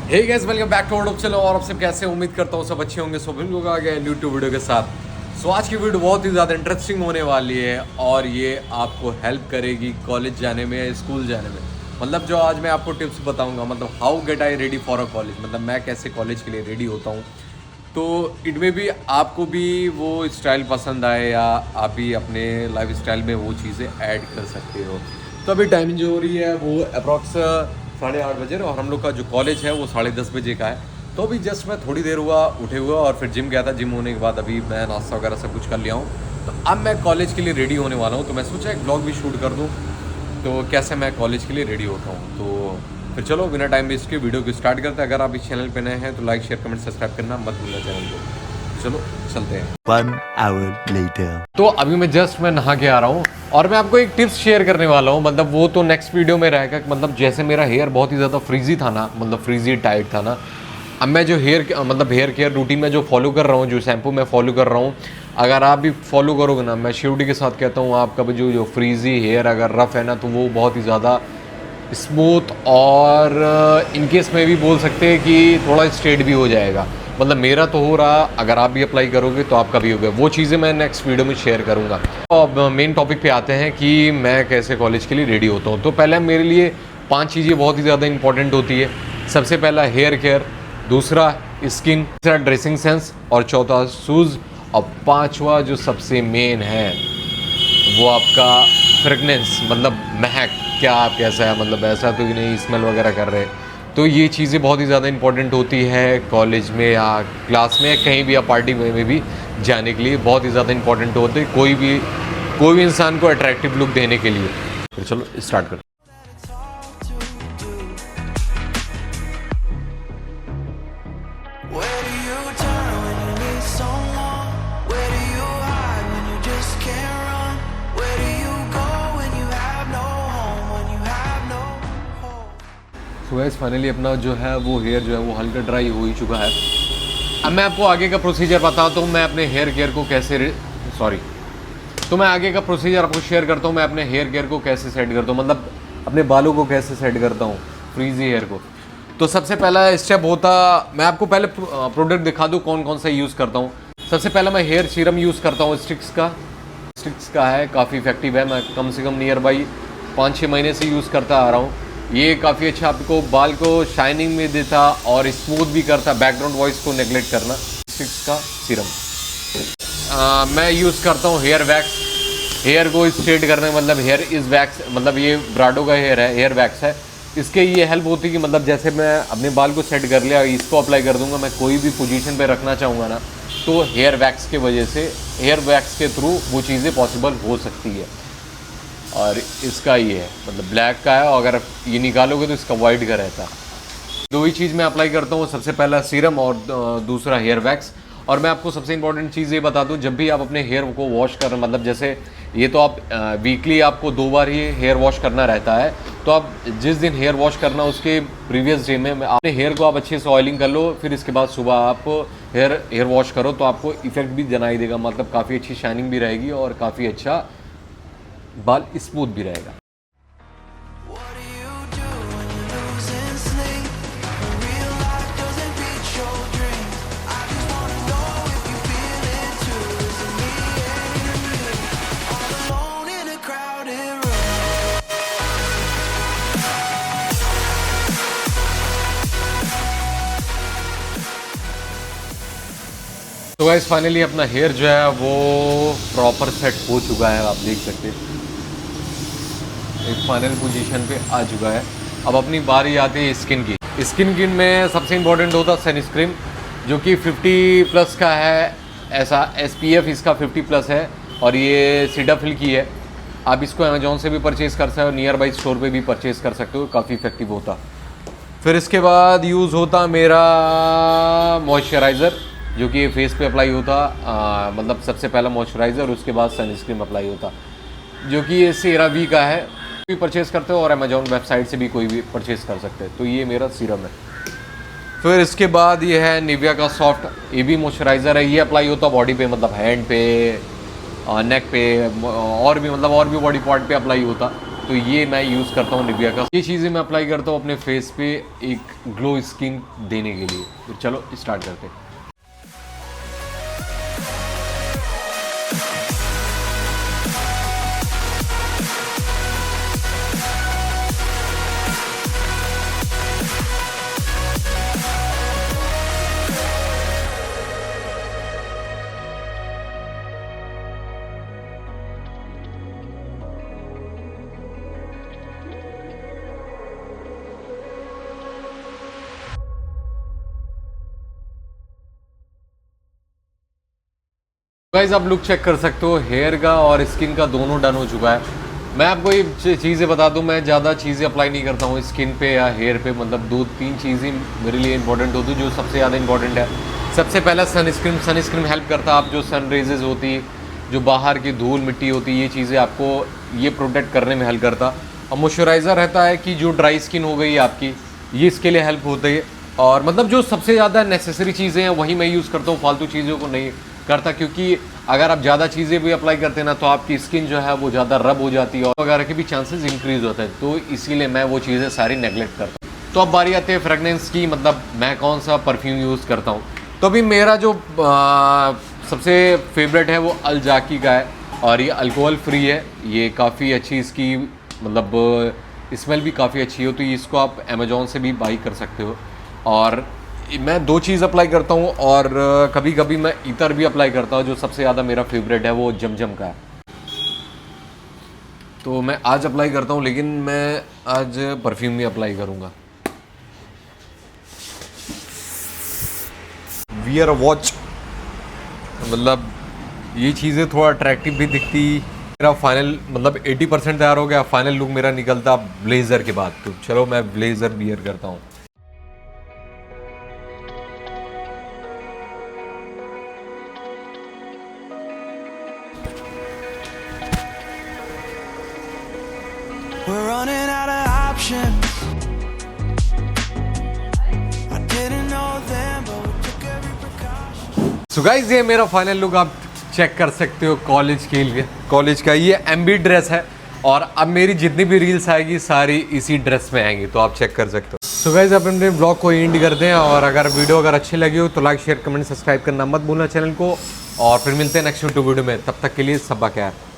Hey guys, welcome back to YouTube channel. और आप सब कैसे, उम्मीद करता हूँ सब अच्छे होंगे। सब लोग आ गए न्यू टू वीडियो के साथ। सो आज की वीडियो बहुत ही ज़्यादा इंटरेस्टिंग होने वाली है और ये आपको हेल्प करेगी कॉलेज जाने में या स्कूल जाने में। मतलब जो आज मैं आपको टिप्स बताऊंगा, मतलब how gate I ready for a college, मतलब मैं कैसे कॉलेज के लिए रेडी होता हूँ। तो इट में भी आपको भी वो स्टाइल पसंद आए या आप भी अपने लाइफ स्टाइल में वो चीज़ें ऐड कर सकते हो। तो अभी टाइमिंग जो हो रही है वो अप्रॉक्स 8:30 बजे और हम लोग का जो कॉलेज है वो 10:30 बजे का है। तो अभी जस्ट मैं थोड़ी देर हुआ उठे हुआ और फिर जिम गया था। जिम होने के बाद अभी मैं नाश्ता वगैरह सब कुछ कर लिया हूँ। तो अब मैं कॉलेज के लिए रेडी होने वाला हूँ। तो मैं सोचा एक ब्लॉग भी शूट कर दूँ तो कैसे मैं कॉलेज के लिए रेडी होता हूँ। तो फिर चलो बिना टाइम वेस्ट के वीडियो को स्टार्ट करते हैं। अगर आप इस चैनल पे नए हैं तो लाइक शेयर कमेंट सब्सक्राइब करना मत भूलना चैनल को। चलो चलते हैं। 1 hour later. तो अभी मैं नहा के आ रहा हूँ और मैं आपको एक टिप्स शेयर करने वाला हूँ। मतलब वो तो नेक्स्ट वीडियो में रहेगा। मतलब जैसे मेरा हेयर बहुत ही ज़्यादा फ्रीजी था ना, मतलब फ्रीजी टाइट था ना, अब मैं जो हेयर केयर रूटीन में जो फॉलो कर रहा हूँ, जो शैम्पू मैं फॉलो कर रहा हूँ, अगर आप भी फॉलो करोगे ना, मैं श्योरिटी के साथ कहता हूँ आपका भी जो फ्रीजी हेयर अगर रफ़ है ना तो वो बहुत ही ज़्यादा स्मूथ और इनकेस में भी बोल सकते हैं कि थोड़ा स्ट्रेट भी हो जाएगा। मतलब मेरा तो हो रहा, अगर आप भी अप्लाई करोगे तो आपका भी होगा। वो चीज़ें मैं नेक्स्ट वीडियो में शेयर करूँगा। तो अब मेन टॉपिक पे आते हैं कि मैं कैसे कॉलेज के लिए रेडी होता हूँ। तो पहले मेरे लिए 5 चीज़ें बहुत ही ज़्यादा इंपॉर्टेंट होती है। सबसे पहला हेयर केयर, दूसरा स्किन, तीसरा ड्रेसिंग सेंस और चौथा शूज़ और पाँचवा जो सबसे मेन है वो आपका फ्रेगनेंस, मतलब महक। क्या आप कैसा है, मतलब ऐसा तो नहीं स्मेल वगैरह कर रहे। तो ये चीज़ें बहुत ही ज़्यादा इंपॉर्टेंट होती है कॉलेज में या क्लास में या कहीं भी या पार्टी में भी जाने के लिए बहुत ही ज़्यादा इंपॉर्टेंट होते हैं कोई भी इंसान को अट्रैक्टिव लुक देने के लिए। तो चलो स्टार्ट करते हैं। Where do you turn when you need someone? Where do you hide when you just can't run? Where do you go when you have no home? When you have no home? So guys finally अपना जो है वो hair जो है वो हल्का dry हो ही चुका है। अब मैं आपको आगे का प्रोसीजर बताता हूँ। मैं अपने हेयर केयर को मैं आगे का प्रोसीजर आपको शेयर करता हूँ। मैं अपने हेयर केयर को कैसे सेट करता हूँ, मतलब अपने बालों को कैसे सेट करता हूँ फ्रीजी हेयर को। तो सबसे पहला स्टेप होता, मैं आपको पहले प्रोडक्ट दिखा दूँ कौन कौन सा यूज़ करता हूँ। सबसे पहला मैं हेयर सीरम यूज़ करता हूँ स्टिक्स का है, काफ़ी इफेक्टिव है। मैं कम से कम नियर बाई 5-6 महीने से यूज़ करता आ रहा हूँ। ये काफ़ी अच्छा आपको बाल को शाइनिंग में देता और स्मूथ भी करता। बैकग्राउंड वॉइस को नेगलेक्ट करना। स्टिक्स का सीरम मैं यूज़ करता हूँ। हेयर वैक्स, हेयर को स्ट्रेट करने, मतलब हेयर इज़ वैक्स, मतलब ये ब्राडो का हेयर वैक्स है। इसके ये हेल्प होती है कि मतलब जैसे मैं अपने बाल को सेट कर लिया, इसको अप्लाई कर दूंगा, मैं कोई भी पोजीशन पे रखना चाहूँगा ना तो हेयर वैक्स के वजह से, हेयर वैक्स के थ्रू वो चीज़ें पॉसिबल हो सकती है। और इसका ये है, मतलब ब्लैक का है और अगर ये निकालोगे तो इसका वाइट का रहता है। दो ही चीज़ मैं अप्लाई करता हूँ, सबसे पहला सीरम और दूसरा हेयर वैक्स। और मैं आपको सबसे इंपॉर्टेंट चीज़ ये बता दूँ, जब भी आप अपने हेयर को वॉश कर, मतलब जैसे ये तो आप वीकली आपको 2 बार ही हेयर वॉश करना रहता है। तो आप जिस दिन हेयर वॉश करना उसके प्रीवियस डे में अपने हेयर को आप अच्छे से ऑयलिंग कर लो। फिर इसके बाद सुबह आप हेयर वॉश करो तो आपको इफेक्ट भी जनाई देगा, मतलब काफ़ी अच्छी शाइनिंग भी रहेगी और काफ़ी अच्छा बाल स्मूथ भी रहेगा। What do you do when you're losing sleep? When real life doesn't beat your dreams. I just wanna know if you feel it too. Is it me and you? All alone in a crowded room. तो guys finally अपना hair जो है वो proper set हो चुका है। आप देख सकते हैं एक फाइनल पोजीशन पे आ चुका है। अब अपनी बारी आती है स्किन की में सबसे इम्पोर्टेंट होता है सनस्क्रीन, जो कि 50+ का है। ऐसा SPF इसका 50+ है और ये सीडाफिल की है। आप इसको अमेजोन से भी परचेज़ कर सकते हो, नियर बाई स्टोर पे भी परचेज़ कर सकते हो, काफ़ी इफेक्टिव होता। फिर इसके बाद यूज़ होता मेरा मॉइस्चराइज़र, जो कि फेस पे अप्लाई होता। मतलब सबसे पहला मॉइस्चराइज़र, उसके बाद सनस्क्रीन अप्लाई होता, जो कि ये CeraVe का है। भी परचेज़ करते हो और अमेजोन वेबसाइट से भी कोई भी परचेज़ कर सकते हैं। तो ये मेरा सीरम है। फिर इसके बाद ये है निविया का सॉफ्ट, ये भी मॉइस्चराइज़र है। ये अप्लाई होता बॉडी पे, मतलब हैंड पे, नेक पे और भी, मतलब और भी बॉडी पार्ट पे अप्लाई होता। तो ये मैं यूज़ करता हूँ निविया का। ये चीज़ें मैं अप्लाई करता हूँ अपने फेस पे एक ग्लो स्किन देने के लिए। तो चलो स्टार्ट करते हैं। गाइस आप लुक चेक कर सकते हो, हेयर का और स्किन का दोनों डन हो चुका है। मैं आपको ये चीज़ें बता दूं, मैं ज़्यादा चीज़ें अप्लाई नहीं करता हूँ स्किन पे या हेयर पे। मतलब 2-3 चीज़ें मेरे लिए इंपॉर्टेंट होती है, जो सबसे ज़्यादा इंपॉर्टेंट है। सबसे पहला सनस्क्रीन हेल्प करता है। आप जो सन रेजेज होती, जो बाहर की धूल मिट्टी होती, ये चीज़ें आपको ये प्रोटेक्ट करने में हेल्प करता। और मॉइस्चराइज़र रहता है कि जो ड्राई स्किन हो गई आपकी, ये इसके लिए हेल्प होती है। और मतलब जो सबसे ज़्यादा नेसेसरी चीज़ें हैं वही मैं यूज़ करता हूँ, फालतू चीज़ों को नहीं करता। क्योंकि अगर आप ज़्यादा चीज़ें भी अप्लाई करते हैं ना, तो आपकी स्किन जो है वो ज़्यादा रब हो जाती है और वगैरह के भी चांसेस इंक्रीज़ होते हैं। तो इसीलिए मैं वो चीज़ें सारी नेगलेक्ट करता हूँ। तो अब बारी आती है फ्रेगनेंस की, मतलब मैं कौन सा परफ्यूम यूज़ करता हूँ। तो अभी मेरा जो सबसे फेवरेट है वो अल जाकी का है, और ये अल्कोहल फ्री है। ये काफ़ी अच्छी इसकी मतलब स्मेल भी काफ़ी अच्छी हो, तो इसको आप अमेज़ॉन से भी बाई कर सकते हो। और मैं 2 चीज़ अप्लाई करता हूँ, और कभी कभी मैं इतर भी अप्लाई करता हूँ। जो सबसे ज़्यादा मेरा फेवरेट है वो जमजम का है। तो मैं आज अप्लाई करता हूँ, लेकिन मैं आज परफ्यूम भी अप्लाई करूँगा। वियर अ वॉच, मतलब ये चीज़ें थोड़ा अट्रैक्टिव भी दिखती। मेरा फाइनल मतलब 80% तैयार हो गया। फाइनल लुक मेरा निकलता ब्लेज़र के बाद। तो चलो मैं ब्लेज़र वियर करता हूँ। We're running out of options. I didn't know them, but we took every precaution. So guys ये मेरा फाइनल लुक आप चेक कर सकते हो कॉलेज के लिए। कॉलेज का ये एमबी ड्रेस है, और अब मेरी जितनी भी रील्स आएगी सारी इसी ड्रेस में आएंगी, तो आप चेक कर सकते हो। सो गाइस आप अपने ब्लॉग को एंड करते हैं, और अगर वीडियो अगर अच्छी लगी हो तो लाइक शेयर कमेंट सब्सक्राइब करना मत भूलना चैनल को। और फिर मिलते हैं नेक्स्ट वीडियो में, तब तक के लिए सब खैर।